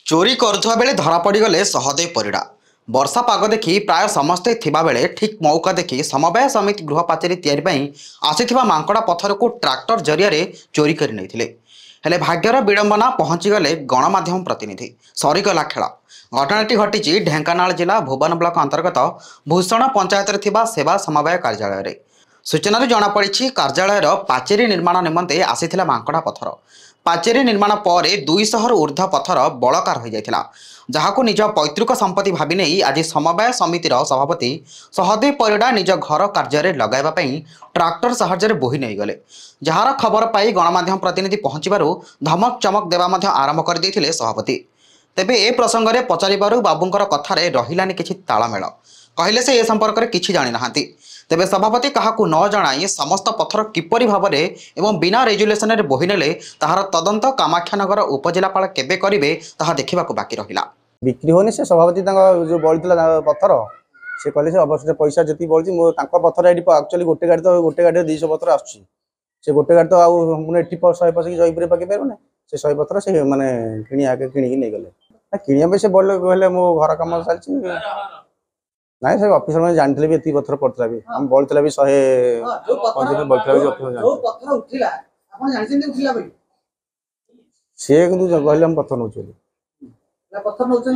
चोरी करुवा बेले धरा पड़गले सहदेव परिड़ा। वर्षा पाग देखि प्राय समस्ते थिबा बेले ठीक मौका देखि समवाय समिति गृह पाचेरी तैयारी आसीथिबा मांकड़ा पत्थर को ट्रैक्टर जरिया चोरी कर नहीं हेले भाग्यर विडंबना पहुंचीगले गणमाध्यम प्रतिनिधि सरीगला खेल। घटनाटी घटी ढेंकानाल जिला भुवन ब्लॉक अंतर्गत भूषण पंचायत सेवा समवाय कार्यालय। सूचना जनापड़ी कार्यालय पाचेरी निर्माण निमंते आसीथिला मांकड़ा पत्थर। पाचेरी निर्माण पर 200 ऊर्ध्व पत्थर बलकार हो जाता जहां निज पैतृक संपत्ति भावी नहीं आज समवाय समितिर सभापति सहदेव परिड़ा निज घर कार्य लगाइवाई ट्रैक्टर साहाय्य बोही नहीं गले। जार खबर पाई गणमाध्यम प्रतिनिधि पहुंचबारू धमक चमक देवा आरंभ कर देथिले सभापति। तेबे ए प्रसंग में पचारिबारू बाबूंकर कथारे रहिलानि किछि तालमेल। कहले से ए संपर्क में किछि जानि नाहांती। तेबे सभापति काहाकू न जणाई समस्त पत्थर किपरि भाबरे एवं बिना रेजुलेशन रे बोही नेले ताहार तदंत कामाख्यानगर उपजिलापाल केबे करिवे ताहा देखिबाकू बाकी रहिला। बिक्री होनी से सभापति जो बळितला पत्थर से कहले से अवश्य पैसा जति बळि मो तांको पत्थर एडी एक्चुअली गोटे गाड़ी 200 पत्थर आछी से गोटे गाड़ी तो आउ मुने 100 पसी जयपुर पके परने से 100 पत्थर से माने किणी आके किणी नै गले किणिया पे से बोल कहले मो घर काम चलची नहीं सब ऑफिसर में जानते भी एति पत्थर पड़ता भी हम बोलतला भी 100 बोलतला भी ऑफिसर जो पत्थर उठिला आपण जानछन उठिला भाई से किंतु कहले हम पत्थर नउचली ना पत्थर नउचन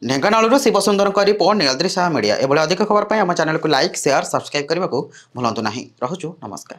नहीं ढेंकानाल शिवसुंदर रिपोर्ट नीलद्री साहा मीडिया। एभली अधिक खबर पर आम चैनल को लाइक शेयर सब्सक्राइब करने को भूलु ना। रहुछु नमस्कार।